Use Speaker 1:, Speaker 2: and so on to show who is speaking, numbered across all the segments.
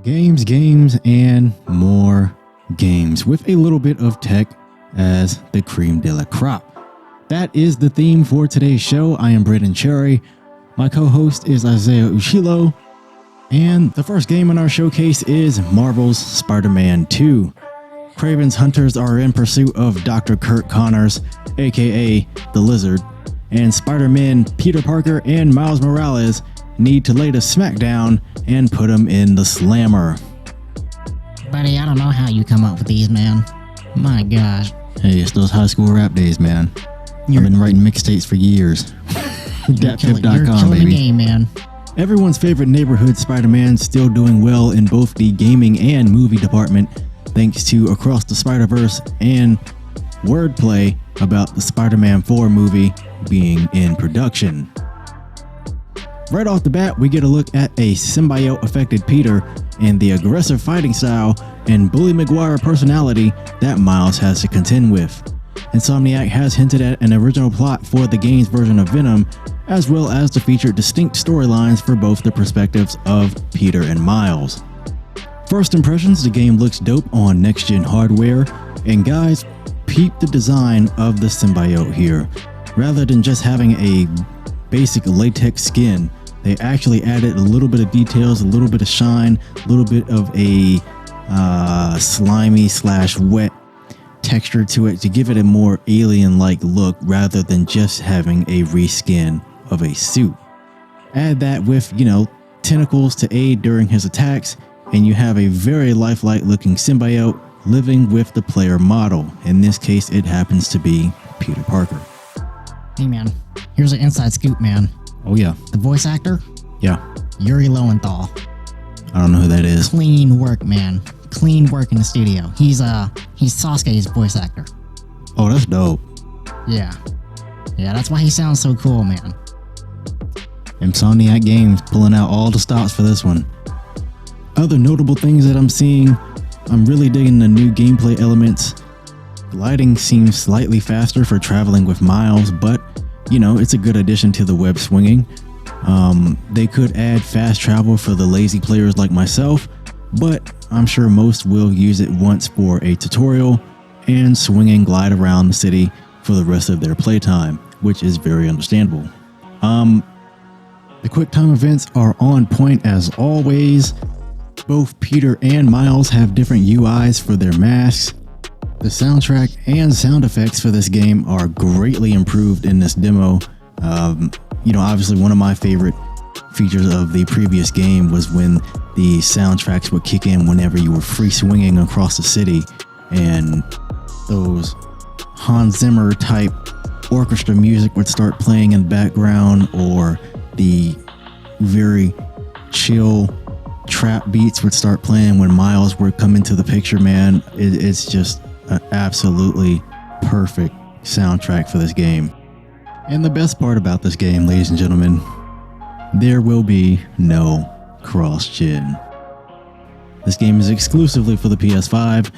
Speaker 1: Games, and more games with a little bit of tech as the cream de la crop. That is the theme for today's show. I am Braden Cherry. My co-host is Isiah Uchillo. And the first game in our showcase is Marvel's Spider-Man 2. Kraven's hunters are in pursuit of Dr. Kurt Connors, aka the Lizard, and Spider-Man Peter Parker and Miles Morales need to lay the smackdown and put him in the slammer.
Speaker 2: Buddy, I don't know how you come up with these, man. My gosh.
Speaker 1: Hey, it's those high school rap days, man. I've been writing mixtapes for years.
Speaker 2: DatPiff.com, baby. The game, man.
Speaker 1: Everyone's favorite neighborhood Spider-Man still doing well in both the gaming and movie department, thanks to Across the Spider-Verse and wordplay about the Spider-Man 4 movie being in production. Right off the bat, we get a look at a symbiote-affected Peter and the aggressive fighting style and Bully Maguire personality that Miles has to contend with. Insomniac has hinted at an original plot for the game's version of Venom, as well as to feature distinct storylines for both the perspectives of Peter and Miles. First impressions, the game looks dope on next-gen hardware, and guys, peep the design of the symbiote here. Rather than just having a basic latex skin, they actually added a little bit of details, a little bit of shine, a little bit of a slimy/wet texture to it to give it a more alien-like look rather than just having a reskin of a suit. Add that with, tentacles to aid during his attacks, and you have a very lifelike looking symbiote living with the player model. In this case, it happens to be Peter Parker.
Speaker 2: Hey man, here's an inside scoop, man.
Speaker 1: Oh yeah.
Speaker 2: The voice actor?
Speaker 1: Yeah.
Speaker 2: Yuri Lowenthal.
Speaker 1: I don't know who that is.
Speaker 2: Clean work, man. Clean work in the studio. He's Sasuke's voice actor.
Speaker 1: Oh, that's dope.
Speaker 2: Yeah, that's why he sounds so cool, man.
Speaker 1: Insomniac Games pulling out all the stops for this one. Other notable things that I'm seeing, I'm really digging the new gameplay elements. Gliding seems slightly faster for traveling with Miles, but it's a good addition to the web swinging. They could add fast travel for the lazy players like myself, but I'm sure most will use it once for a tutorial and swing and glide around the city for the rest of their playtime, which is very understandable. The quick time events are on point as always. Both Peter and Miles have different UIs for their masks. The soundtrack and sound effects for this game are greatly improved in this demo. Obviously one of my favorite features of the previous game was when the soundtracks would kick in whenever you were free swinging across the city, and those Hans Zimmer type orchestra music would start playing in the background, or the very chill trap beats would start playing when Miles would come into the picture, man. It's just an absolutely perfect soundtrack for this game. And the best part about this game, ladies and gentlemen, there will be no cross-gen. This game is exclusively for the PS5.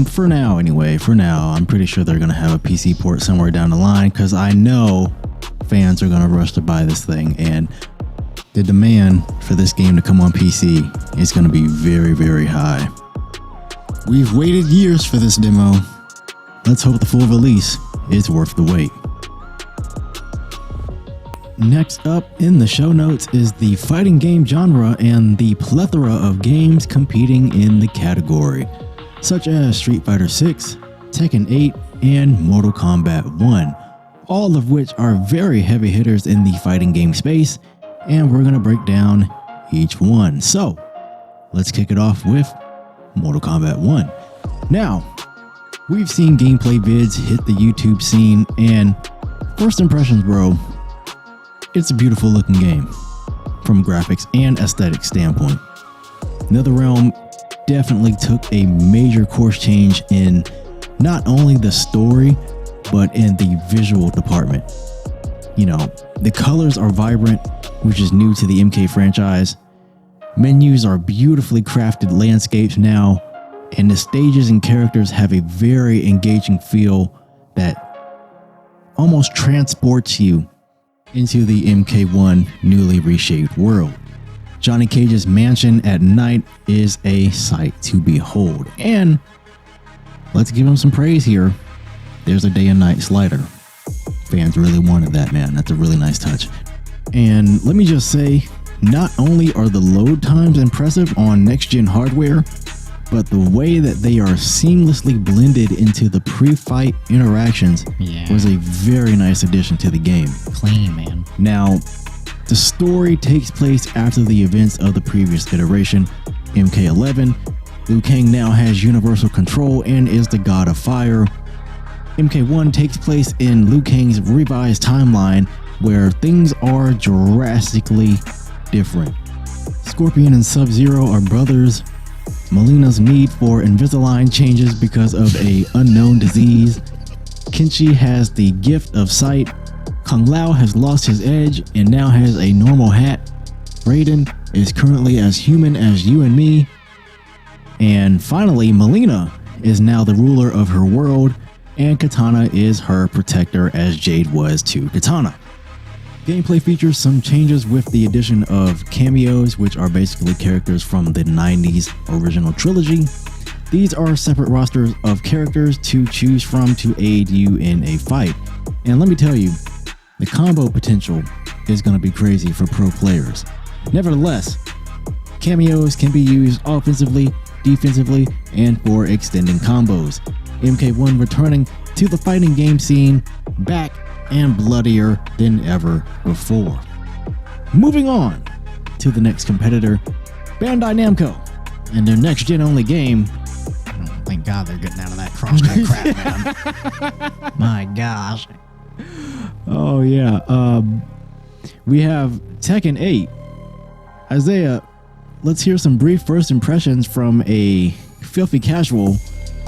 Speaker 1: For now anyway. For now, I'm pretty sure they're going to have a PC port somewhere down the line, because I know fans are going to rush to buy this thing, and the demand for this game to come on PC is going to be very, very high. We've waited years for this demo. Let's hope the full release is worth the wait. Next up in the show notes is the fighting game genre and the plethora of games competing in the category, such as Street Fighter 6, Tekken 8, and Mortal Kombat 1, all of which are very heavy hitters in the fighting game space, and we're going to break down each one. So, let's kick it off with Mortal Kombat 1. Now, we've seen gameplay vids hit the YouTube scene, and first impressions, bro, it's a beautiful looking game from graphics and aesthetic standpoint. NetherRealm definitely took a major course change in not only the story, but in the visual department. The colors are vibrant, which is new to the MK franchise. Menus are beautifully crafted landscapes now, and the stages and characters have a very engaging feel that almost transports you into the MK1 newly reshaped world. Johnny Cage's mansion at night is a sight to behold. And let's give him some praise here. There's a day and night slider. Fans really wanted that, man. That's a really nice touch. And let me just say, not only are the load times impressive on next-gen hardware, but the way that they are seamlessly blended into the pre-fight interactions was a very nice addition to the game.
Speaker 2: Clean, man.
Speaker 1: Now, the story takes place after the events of the previous iteration, MK11. Liu Kang now has universal control and is the god of fire. MK1 takes place in Liu Kang's revised timeline, where things are drastically different. Scorpion and Sub-Zero are brothers. Melina's need for Invisalign changes because of an unknown disease. Kenshi has the gift of sight. Kung Lao has lost his edge and now has a normal hat. Raiden is currently as human as you and me. And finally, Melina is now the ruler of her world, and Katana is her protector as Jade was to Katana. Gameplay features some changes with the addition of cameos, which are basically characters from the 90s original trilogy. These are separate rosters of characters to choose from to aid you in a fight. And let me tell you, the combo potential is going to be crazy for pro players. Nevertheless, cameos can be used offensively, defensively, and for extending combos. MK1 returning to the fighting game scene, back and bloodier than ever before. Moving on to the next competitor, Bandai Namco, and their next-gen only game.
Speaker 2: Oh, thank God they're getting out of that crossplay crap, man. My gosh.
Speaker 1: Oh yeah, we have Tekken 8. Isiah, let's hear some brief first impressions from a filthy casual.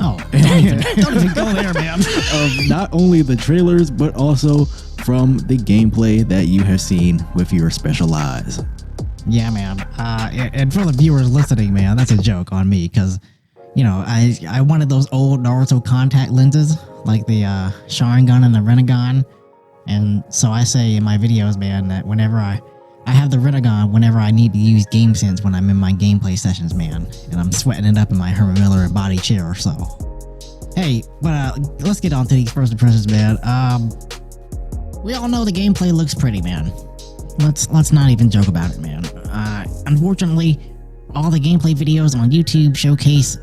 Speaker 2: Oh, don't even go there, man.
Speaker 1: Of not only the trailers, but also from the gameplay that you have seen with your special eyes.
Speaker 2: Yeah, man. And for the viewers listening, man, that's a joke on me because, you know, I wanted those old Naruto contact lenses, like the Sharingan and the Rinnegan. And so I say in my videos, man, that whenever I have the Rinnegan whenever I need to use game sense when I'm in my gameplay sessions, man, and I'm sweating it up in my Herman Miller body chair. So, hey, but let's get on to these first impressions, man. We all know the gameplay looks pretty, man. Let's not even joke about it, man. Unfortunately, all the gameplay videos on YouTube showcase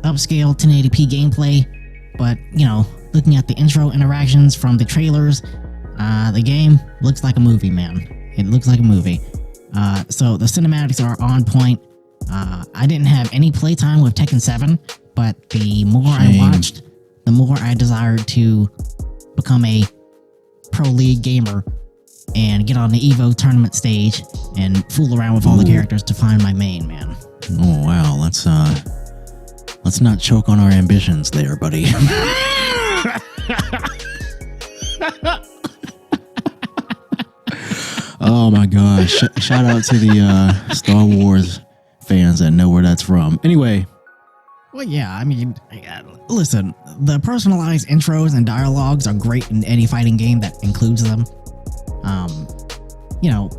Speaker 2: upscale 1080p gameplay, but you know, looking at the intro interactions from the trailers, the game looks like a movie, man. It looks like a movie. So the cinematics are on point. I didn't have any playtime with Tekken 7, but the more I watched, the more I desired to become a pro league gamer and get on the Evo tournament stage and fool around with all the characters to find my main, man.
Speaker 1: Oh wow, let's not choke on our ambitions there, buddy. Oh my gosh. Shout out to the Star Wars fans that know where that's from. Anyway.
Speaker 2: Well, yeah, I mean, listen, the personalized intros and dialogues are great in any fighting game that includes them. You know,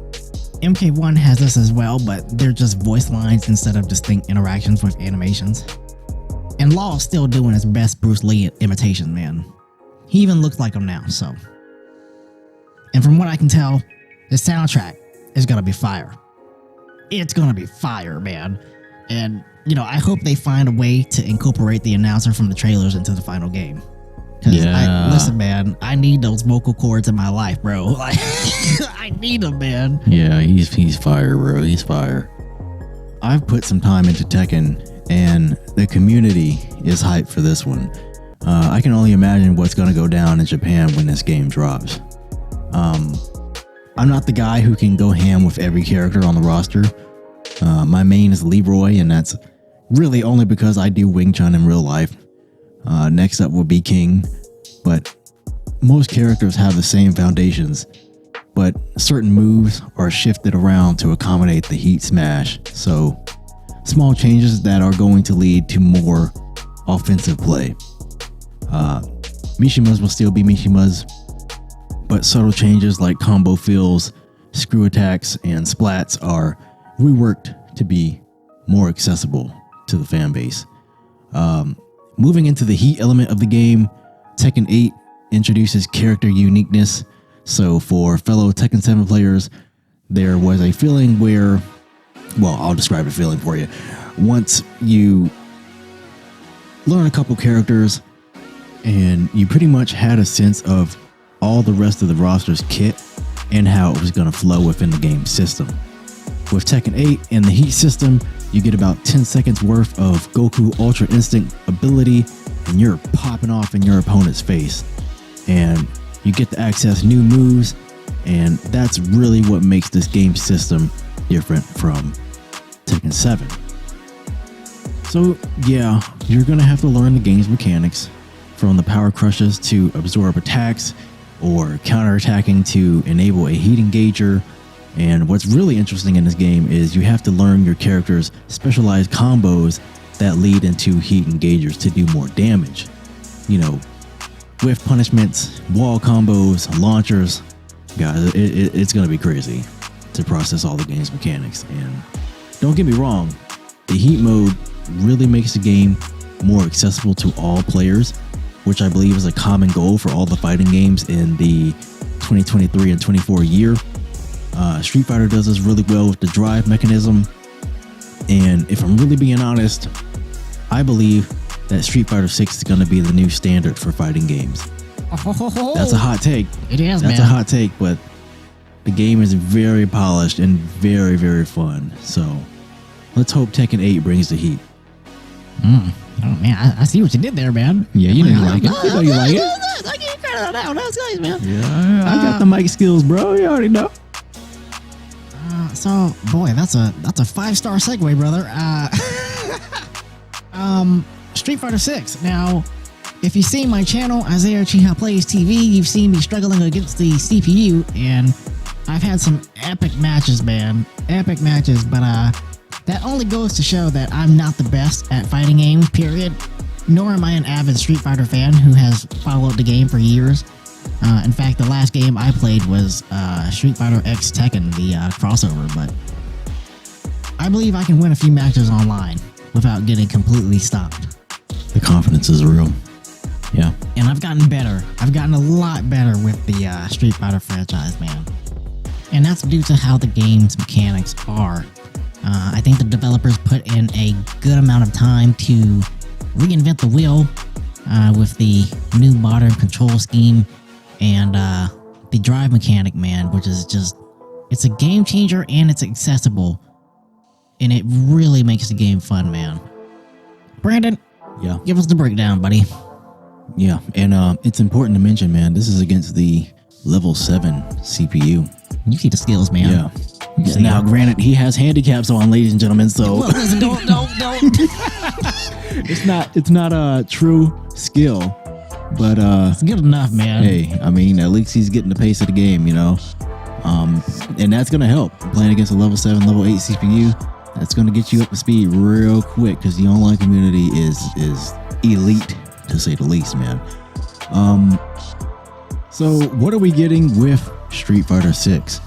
Speaker 2: MK1 has this as well, but they're just voice lines instead of distinct interactions with animations. And Law's still doing his best Bruce Lee imitation, man. He even looks like him now, so. And from what I can tell, the soundtrack is gonna be fire. It's gonna be fire, man. And, you know, I hope they find a way to incorporate the announcer from the trailers into the final game.
Speaker 1: Yeah.
Speaker 2: Listen, man, I need those vocal cords in my life, bro. Like, I need them, man.
Speaker 1: Yeah, he's fire, bro. He's fire. I've put some time into Tekken, and the community is hyped for this one. I can only imagine what's going to go down in Japan when this game drops. I'm not the guy who can go ham with every character on the roster. My main is Leroy, and that's really only because I do Wing Chun in real life. Next up will be King, but most characters have the same foundations, but certain moves are shifted around to accommodate the heat smash. So small changes that are going to lead to more offensive play. Mishimas will still be Mishimas, but subtle changes like combo fills, screw attacks, and splats are reworked to be more accessible to the fan base. Moving into the heat element of the game, Tekken 8 introduces character uniqueness. So for fellow Tekken 7 players, there was a feeling where, well, I'll describe the feeling for you. Once you learn a couple characters and you pretty much had a sense of all the rest of the roster's kit and how it was going to flow within the game system. With Tekken 8 and the heat system, you get about 10 seconds worth of Goku Ultra Instinct ability and you're popping off in your opponent's face. And you get to access new moves, and that's really what makes this game system different from Tekken 7. So yeah, you're gonna have to learn the game's mechanics, from the power crushes to absorb attacks or counterattacking to enable a heat engager. And what's really interesting in this game is you have to learn your character's specialized combos that lead into heat engagers to do more damage. You know, with punishments, wall combos, launchers. Guys, it's going to be crazy to process all the game's mechanics. And don't get me wrong, the heat mode really makes the game more accessible to all players, which I believe is a common goal for all the fighting games in the 2023 and 24 year. Street Fighter does this really well with the drive mechanism. And if I'm really being honest, I believe that Street Fighter 6 is going to be the new standard for fighting games. That's a hot take.
Speaker 2: It is,
Speaker 1: That's a hot take, but the game is very polished and very, very fun. So let's hope Tekken 8 brings the heat.
Speaker 2: Oh man, I see what you did there, man.
Speaker 1: Yeah, you know you like it. You know you like it.
Speaker 2: I give you credit on that one. That's nice, man.
Speaker 1: Yeah, I got the mic skills, bro. You already know.
Speaker 2: So, boy, that's a 5-star segue, brother. Street Fighter 6. Now, if you've seen my channel, Isiah Uchillo Plays TV, you've seen me struggling against the CPU, and I've had some epic matches, man. Epic matches, but that only goes to show that I'm not the best at fighting games, period. Nor am I an avid Street Fighter fan who has followed the game for years. In fact, the last game I played was Street Fighter X Tekken, the crossover, but I believe I can win a few matches online without getting completely stopped.
Speaker 1: The confidence is real. Yeah.
Speaker 2: And I've gotten better. I've gotten a lot better with the Street Fighter franchise, man. And that's due to how the game's mechanics are. I think the developers put in a good amount of time to reinvent the wheel with the new modern control scheme and the drive mechanic, man, which is just, it's a game changer and it's accessible. And it really makes the game fun, man. Brandon,
Speaker 1: yeah,
Speaker 2: give us the breakdown, buddy.
Speaker 1: Yeah, and it's important to mention, man, this is against the level 7 CPU.
Speaker 2: You see the skills, man.
Speaker 1: Yeah. Now, granted, he has handicaps on, ladies and gentlemen, so
Speaker 2: well, listen, don't.
Speaker 1: it's not a true skill, but
Speaker 2: it's good enough, man.
Speaker 1: Hey, I mean, at least he's getting the pace of the game, you know. And that's gonna help. Playing against a level 7, level 8 CPU, that's gonna get you up to speed real quick because the online community is elite, to say the least, man. So what are we getting with Street Fighter 6?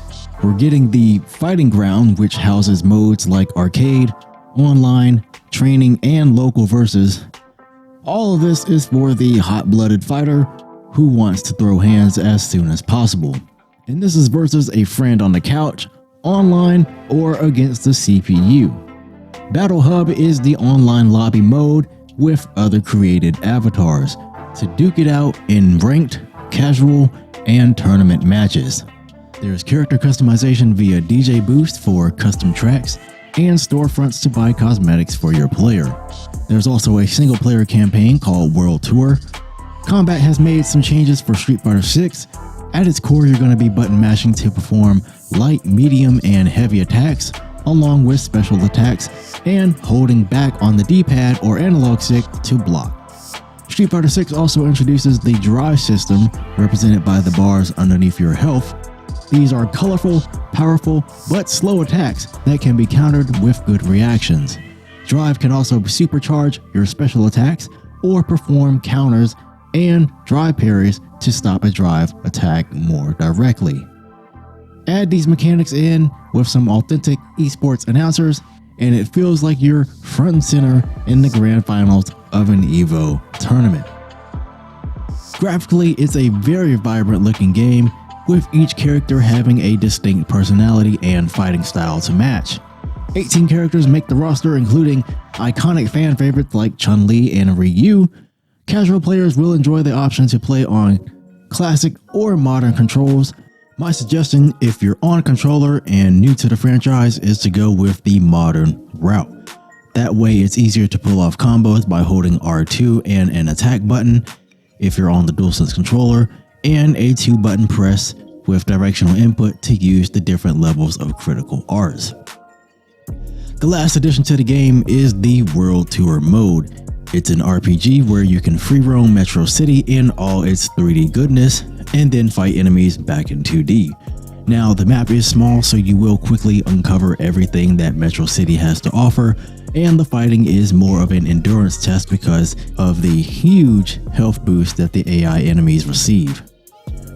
Speaker 1: We're getting the Fighting Ground, which houses modes like arcade, online, training, and local versus. All of this is for the hot-blooded fighter who wants to throw hands as soon as possible. And this is versus a friend on the couch, online, or against the CPU. Battle Hub is the online lobby mode with other created avatars to duke it out in ranked, casual, and tournament matches. There's character customization via DJ Boost for custom tracks and storefronts to buy cosmetics for your player. There's also a single player campaign called World Tour. Combat has made some changes for Street Fighter 6. At its core, you're going to be button mashing to perform light, medium, and heavy attacks, along with special attacks, and holding back on the D-pad or analog stick to block. Street Fighter 6 also introduces the drive system, represented by the bars underneath your health. These are colorful, powerful, but slow attacks that can be countered with good reactions. Drive can also supercharge your special attacks or perform counters and drive parries to stop a drive attack more directly. Add these mechanics in with some authentic esports announcers, and it feels like you're front and center in the grand finals of an EVO tournament. Graphically, it's a very vibrant looking game, with each character having a distinct personality and fighting style to match. 18 characters make the roster, including iconic fan favorites like Chun-Li and Ryu. Casual players will enjoy the option to play on classic or modern controls. My suggestion, if you're on controller and new to the franchise, is to go with the modern route. That way it's easier to pull off combos by holding R2 and an attack button if you're on the DualSense controller, and a 2-button press with directional input to use the different levels of critical arts. The last addition to the game is the World Tour mode. It's an RPG where you can free roam Metro City in all its 3D goodness and then fight enemies back in 2D. Now, the map is small, so you will quickly uncover everything that Metro City has to offer, and the fighting is more of an endurance test because of the huge health boost that the AI enemies receive.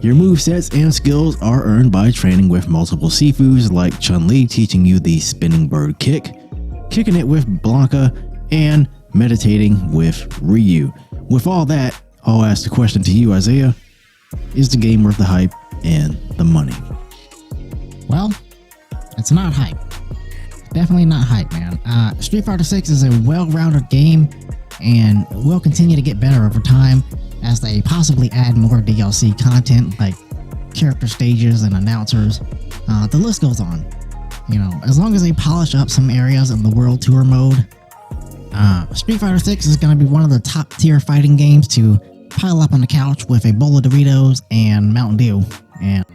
Speaker 1: Your movesets and skills are earned by training with multiple Sifus like Chun-Li teaching you the spinning bird kick, kicking it with Blanca, and meditating with Ryu. With all that, I'll ask the question to you, Isiah. Is the game worth the hype and the money?
Speaker 2: Well, it's not hype. Definitely not hype, man. Street Fighter 6 is a well-rounded game and will continue to get better over time as they possibly add more DLC content like character stages and announcers. The list goes on. You know, as long as they polish up some areas in the World Tour mode, Street Fighter 6 is going to be one of the top tier fighting games to pile up on the couch with a bowl of Doritos and Mountain Dew. And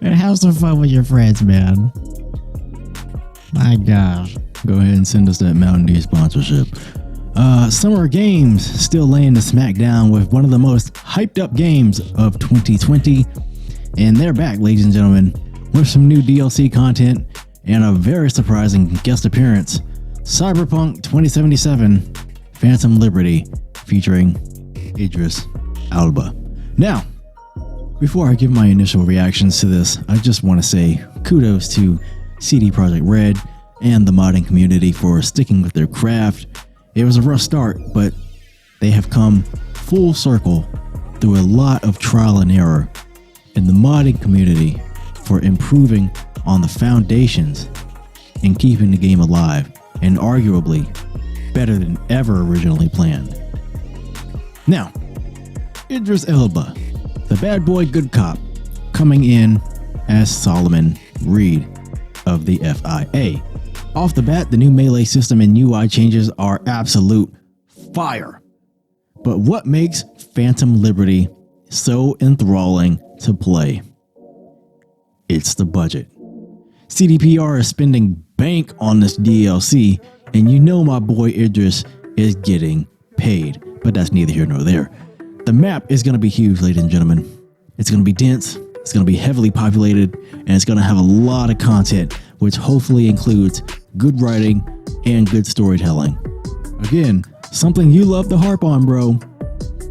Speaker 2: and have some fun with your friends, man. My gosh.
Speaker 1: Go ahead and send us that Mountain Dew sponsorship. Summer Games still laying the smackdown with one of the most hyped up games of 2020. And they're back, ladies and gentlemen, with some new DLC content and a very surprising guest appearance. Cyberpunk 2077 Phantom Liberty featuring Idris Elba. Now, before I give my initial reactions to this, I just want to say kudos to CD Projekt Red and the modding community for sticking with their craft. It was a rough start, but they have come full circle through a lot of trial and error in the modding community for improving on the foundations and keeping the game alive, and arguably better than ever originally planned. Now, Idris Elba, the bad boy good cop, coming in as Solomon Reed of the FIA. Off the bat, the new melee system and UI changes are absolute fire. But what makes Phantom Liberty so enthralling to play? It's the budget. CDPR is spending bank on this DLC, and you know my boy Idris is getting paid, but that's neither here nor there. The map is going to be huge, ladies and gentlemen. It's going to be dense, it's going to be heavily populated, and it's going to have a lot of content, which hopefully includes good writing and good storytelling. Again, something you love to harp on, bro.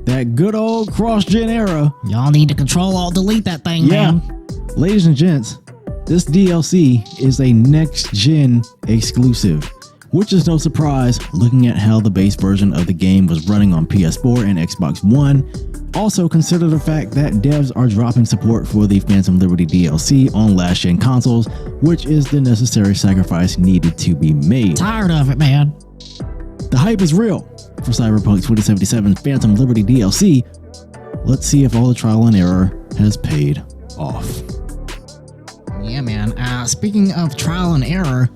Speaker 1: That good old cross-gen era.
Speaker 2: Y'all need to Control-Alt-Delete that thing, man.
Speaker 1: Ladies and gents, this DLC is a next-gen exclusive, which is no surprise looking at how the base version of the game was running on PS4 and Xbox One. Also consider the fact that devs are dropping support for the Phantom Liberty DLC on last-gen consoles, which is the necessary sacrifice needed to be made.
Speaker 2: Tired of it, man.
Speaker 1: The hype is real for Cyberpunk 2077 Phantom Liberty DLC. Let's see if all the trial and error has paid off.
Speaker 2: Yeah, man. Speaking of trial and error,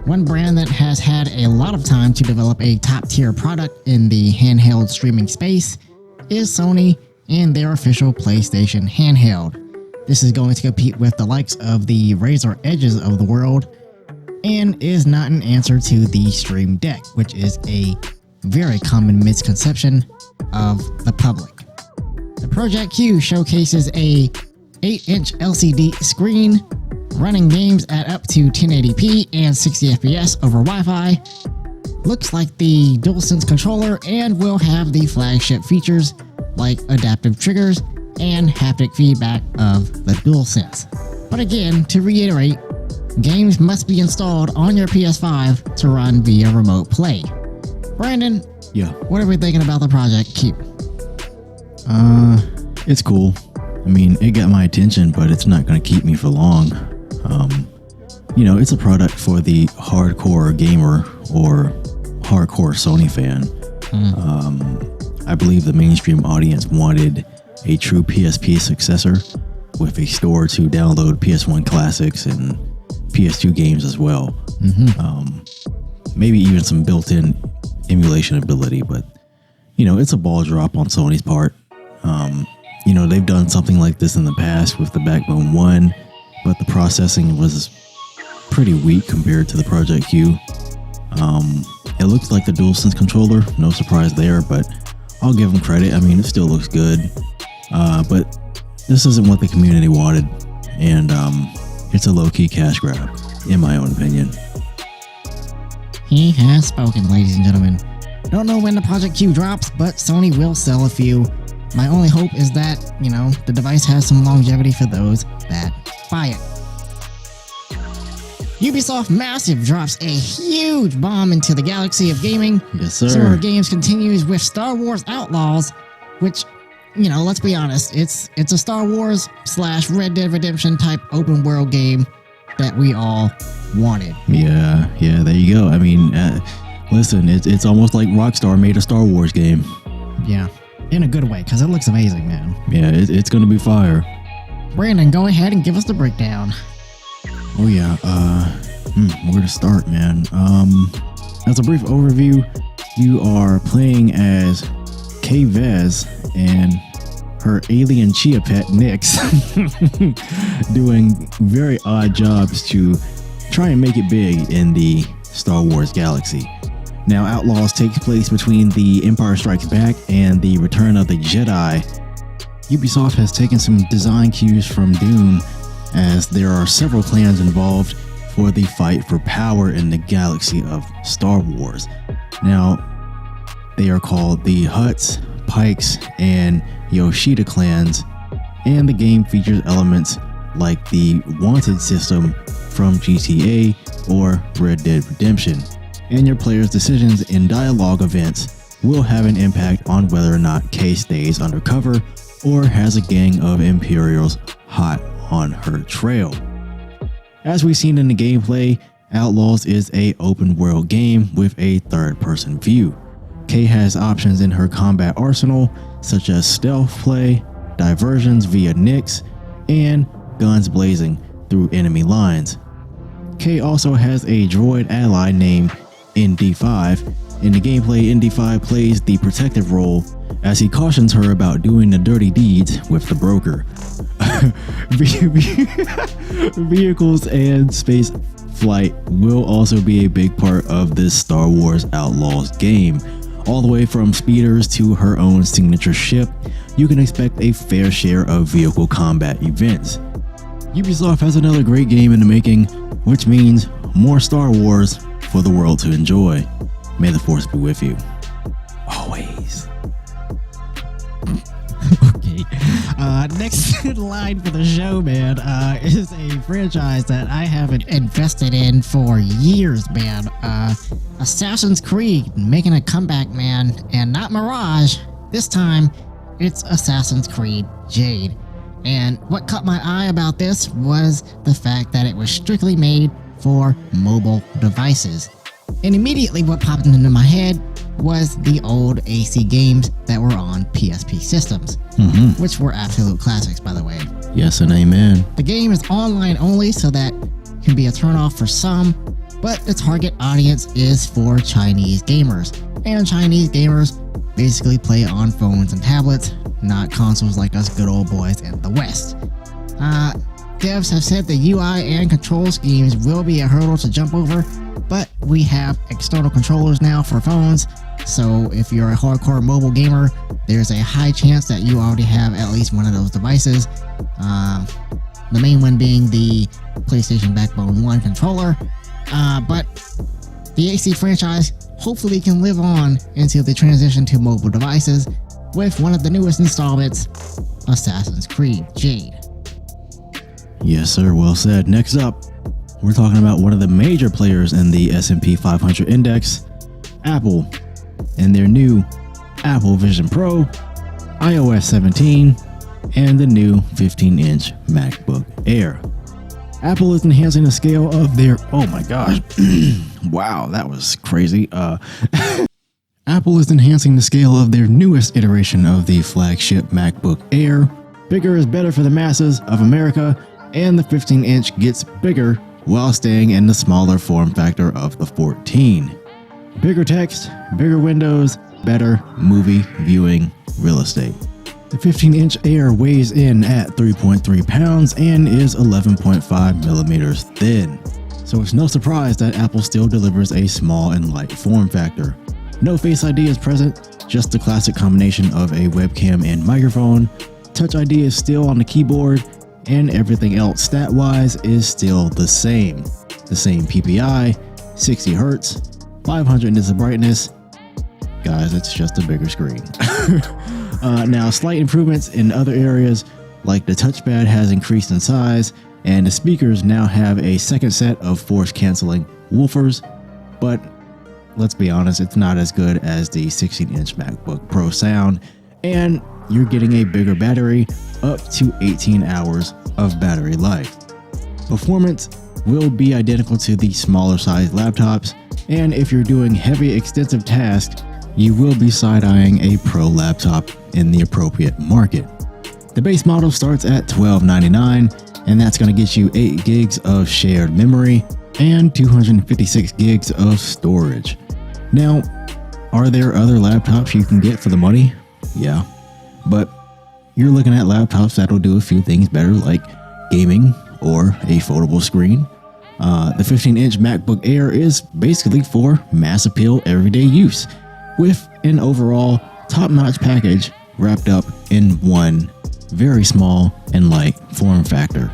Speaker 2: one brand that has had a lot of time to develop a top-tier product in the handheld streaming space is Sony and their official PlayStation handheld. This is going to compete with the likes of the Razer Edges of the world and is not an answer to the Stream Deck, which is a very common misconception of the public. The Project Q showcases a 8-inch LCD screen running games at up to 1080p and 60 FPS over Wi-Fi. Looks like the DualSense controller and will have the flagship features like adaptive triggers and haptic feedback of the DualSense. But again, to reiterate, games must be installed on your PS5 to run via remote play. Brandon,
Speaker 1: Yeah.
Speaker 2: what are we thinking about the Project Q?
Speaker 1: It's cool. I mean, it got my attention, but it's not going to keep me for long. It's a product for the hardcore gamer or hardcore Sony fan. I believe the mainstream audience wanted a true PSP successor with a store to download PS1 classics and PS2 games as well. Maybe even some built-in emulation ability, but it's a ball drop on Sony's part. They've done something like this in the past with the Backbone 1, but the processing was pretty weak compared to the Project Q. It looks like the DualSense controller, no surprise there, but I'll give them credit. I mean, it still looks good, but this isn't what the community wanted, and it's a low-key cash grab, in my own opinion.
Speaker 2: He has spoken, ladies and gentlemen. Don't know when the Project Q drops, but Sony will sell a few. My only hope is that, the device has some longevity for those that buy it. Ubisoft Massive drops a huge bomb into the galaxy of gaming.
Speaker 1: Yes, sir.
Speaker 2: Summer Games continues with Star Wars Outlaws, which, let's be honest, it's a Star Wars / Red Dead Redemption type open world game that we all wanted.
Speaker 1: Yeah, there you go. I mean, listen, it's almost like Rockstar made a Star Wars game.
Speaker 2: Yeah, in a good way, because it looks amazing, man.
Speaker 1: Yeah, it's going to be fire.
Speaker 2: Brandon, go ahead and give us the breakdown.
Speaker 1: Oh yeah, where to start, man? As a brief overview, you are playing as Kay Vez and her alien chia pet Nyx, doing very odd jobs to try and make it big in the Star Wars galaxy. Now, Outlaws takes place between The Empire Strikes Back and The Return of the Jedi. Ubisoft has taken some design cues from Dune, as there are several clans involved for the fight for power in the galaxy of Star Wars. Now, they are called the Hutts, Pikes, and Yoshida clans, and the game features elements like the Wanted system from GTA or Red Dead Redemption, and your player's decisions in dialogue events will have an impact on whether or not Kay stays undercover or has a gang of Imperials hot on her trail. As we've seen in the gameplay, Outlaws is a open world game with a third-person view. Kay has options in her combat arsenal, such as stealth play, diversions via Nyx, and guns blazing through enemy lines. Kay also has a droid ally named ND5. In the gameplay, ND5 plays the protective role as he cautions her about doing the dirty deeds with the broker. Vehicles and space flight will also be a big part of this Star Wars Outlaws game. All the way from speeders to her own signature ship, you can expect a fair share of vehicle combat events. Ubisoft has another great game in the making, which means more Star Wars for the world to enjoy. May the Force be with you. Always.
Speaker 2: Okay. Next in line for the show, man, is a franchise that I haven't invested in for years, man. Assassin's Creed making a comeback, man, and not Mirage. This time, it's Assassin's Creed Jade. And what caught my eye about this was the fact that it was strictly made for mobile devices. And immediately what popped into my head was the old AC games that were on PSP systems, which were absolute classics, by the way.
Speaker 1: Yes and amen.
Speaker 2: The game is online only, so that can be a turnoff for some, but the target audience is for Chinese gamers. And Chinese gamers basically play on phones and tablets, not consoles like us good old boys in the West. Devs have said the UI and control schemes will be a hurdle to jump over, but we have external controllers now for phones, so if you're a hardcore mobile gamer, there's a high chance that you already have at least one of those devices. The main one being the PlayStation Backbone 1 controller, but the AC franchise hopefully can live on until they transition to mobile devices, with one of the newest installments, Assassin's Creed Jade.
Speaker 1: Yes, sir. Well said. Next up, we're talking about one of the major players in the S&P 500 index, Apple, and their new Apple Vision Pro, iOS 17, and the new 15-inch MacBook Air. Apple is enhancing the scale of their... Oh my gosh. Wow, that was crazy. Apple is enhancing the scale of their newest iteration of the flagship MacBook Air. Bigger is better for the masses of America, and the 15-inch gets bigger while staying in the smaller form factor of the 14. Bigger text, bigger windows, better movie viewing real estate. The 15-inch Air weighs in at 3.3 pounds and is 11.5 millimeters thin. So it's no surprise that Apple still delivers a small and light form factor. No Face ID is present, just the classic combination of a webcam and microphone. Touch ID is still on the keyboard, and everything else stat-wise is still the same. The same PPI, 60 Hz, 500 nits of brightness. Guys, it's just a bigger screen. Now, slight improvements in other areas, like the touchpad has increased in size, and the speakers now have a second set of force-canceling woofers, but let's be honest, it's not as good as the 16-inch MacBook Pro sound, and you're getting a bigger battery, up to 18 hours of battery life. Performance will be identical to the smaller size laptops, and if you're doing heavy extensive tasks, you will be side-eyeing a Pro laptop in the appropriate market. The base model starts at $1299, and that's going to get you 8 gigs of shared memory and 256 gigs of storage. Now, are there other laptops you can get for the money? Yeah, but you're looking at laptops that'll do a few things better, like gaming or a foldable screen. The 15-inch MacBook Air is basically for mass appeal everyday use, with an overall top-notch package wrapped up in one very small and light form factor.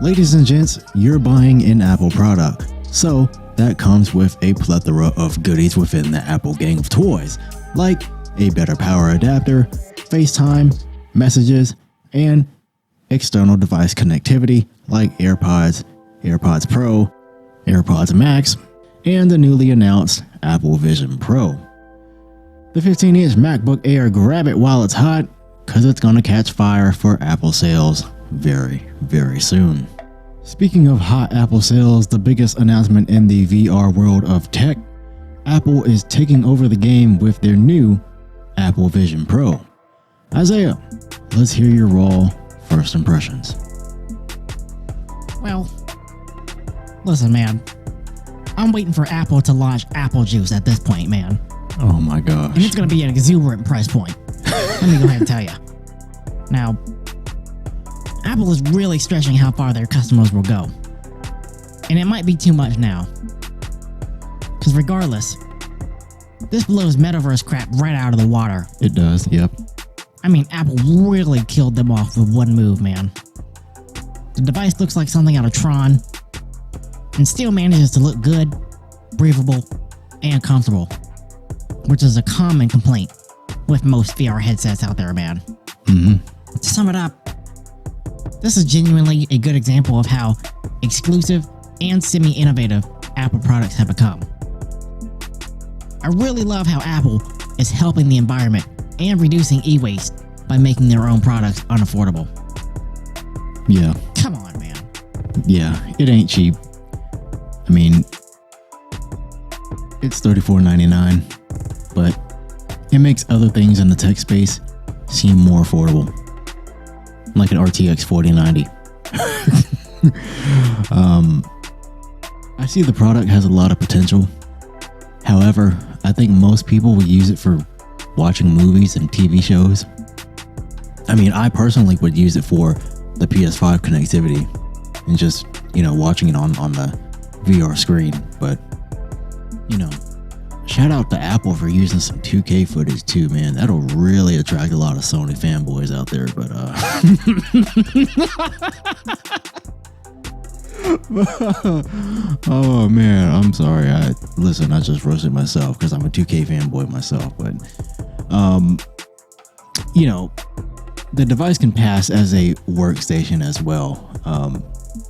Speaker 1: Ladies and gents, you're buying an Apple product, so that comes with a plethora of goodies within the Apple gang of toys, like a better power adapter, FaceTime, messages, and external device connectivity like AirPods, AirPods Pro, AirPods Max, and the newly announced Apple Vision Pro. The 15-inch MacBook Air, grab it while it's hot, because it's going to catch fire for Apple sales very, very soon. Speaking of hot Apple sales, the biggest announcement in the VR world of tech, Apple is taking over the game with their new Apple Vision Pro. Isiah, let's hear your raw first impressions.
Speaker 2: Well, listen, man. I'm waiting for Apple to launch Apple Juice at this point, man.
Speaker 1: Oh my gosh.
Speaker 2: And it's going to be an exuberant price point. Let me go ahead and tell you. Now, Apple is really stretching how far their customers will go. And it might be too much now. Because regardless, this blows metaverse crap right out of the water.
Speaker 1: It does, yep.
Speaker 2: I mean, Apple really killed them off with one move, man. The device looks like something out of Tron, and still manages to look good, breathable, and comfortable, which is a common complaint with most VR headsets out there, man. To sum it up, this is genuinely a good example of how exclusive and semi-innovative Apple products have become. I really love how Apple is helping the environment and reducing e-waste by making their own products unaffordable.
Speaker 1: Yeah.
Speaker 2: Come on, man.
Speaker 1: Yeah, it ain't cheap. I mean, it's $34.99, but it makes other things in the tech space seem more affordable. Like an RTX 4090. I see the product has a lot of potential. However, I think most people will use it for watching movies and TV shows. I mean, I personally would use it for the PS5 connectivity and just, watching it on the VR screen. But, shout out to Apple for using some 2K footage too, man. That'll really attract a lot of Sony fanboys out there, but oh man, I'm sorry. I just roasted myself because I'm a 2K fanboy myself, but you know, the device can pass as a workstation as well.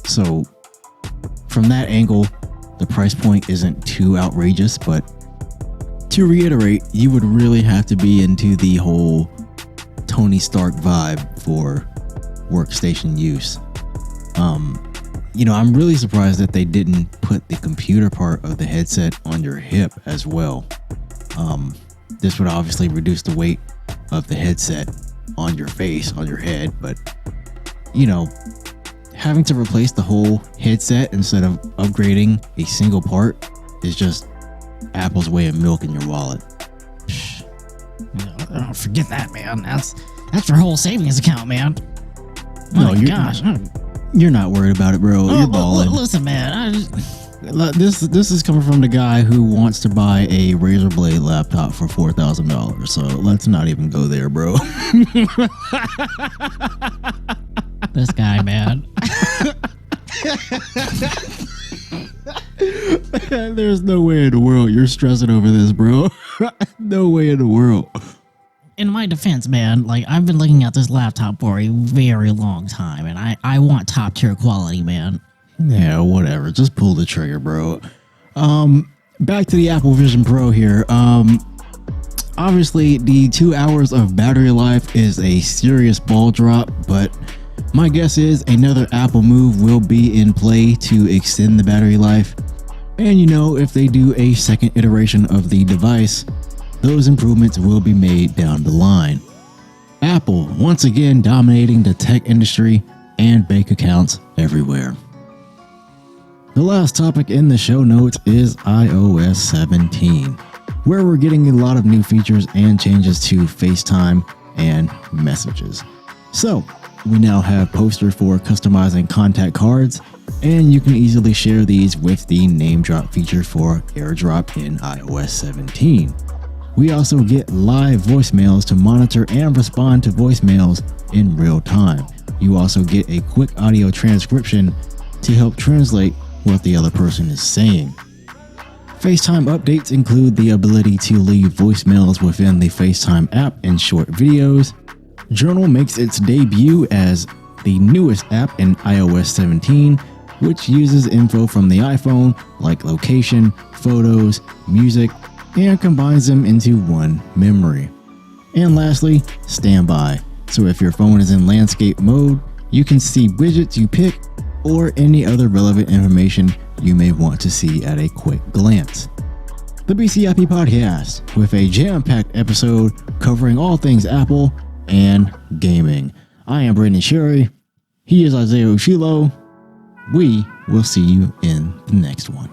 Speaker 1: So from that angle, the price point isn't too outrageous, but to reiterate, you would really have to be into the whole Tony Stark vibe for workstation use. I'm really surprised that they didn't put the computer part of the headset on your hip as well. This would obviously reduce the weight of the headset on your face, on your head, but having to replace the whole headset instead of upgrading a single part is just Apple's way of milking your wallet.
Speaker 2: Forget that, man. That's your whole savings account, man.
Speaker 1: You're not worried about it, bro. You're balling.
Speaker 2: Listen, man.
Speaker 1: This is coming from the guy who wants to buy a Razer Blade laptop for $4,000. So let's not even go there, bro.
Speaker 2: This guy, man.
Speaker 1: There's no way in the world you're stressing over this, bro. No way in the world.
Speaker 2: In my defense, man, like I've been looking at this laptop for a very long time, and I want top tier quality, man.
Speaker 1: Yeah, whatever. Just pull the trigger, bro. Back to the Apple Vision Pro here. Obviously, the 2 hours of battery life is a serious ball drop, but my guess is another Apple move will be in play to extend the battery life. And if they do a second iteration of the device, those improvements will be made down the line. Apple once again dominating the tech industry and bank accounts everywhere. The last topic in the show notes is iOS 17, where we're getting a lot of new features and changes to FaceTime and messages. So, we now have posters for customizing contact cards, and you can easily share these with the name drop feature for AirDrop in iOS 17. We also get live voicemails to monitor and respond to voicemails in real time. You also get a quick audio transcription to help translate what the other person is saying. FaceTime updates include the ability to leave voicemails within the FaceTime app and short videos. Journal makes its debut as the newest app in iOS 17, which uses info from the iPhone like location, photos, music, and combines them into one memory. And lastly, Standby. So if your phone is in landscape mode, you can see widgets you pick or any other relevant information you may want to see at a quick glance. The BCIP Podcast, with a jam-packed episode covering all things Apple and gaming. I am Brandon Sherry. He is Isiah Uchillo. We will see you in the next one.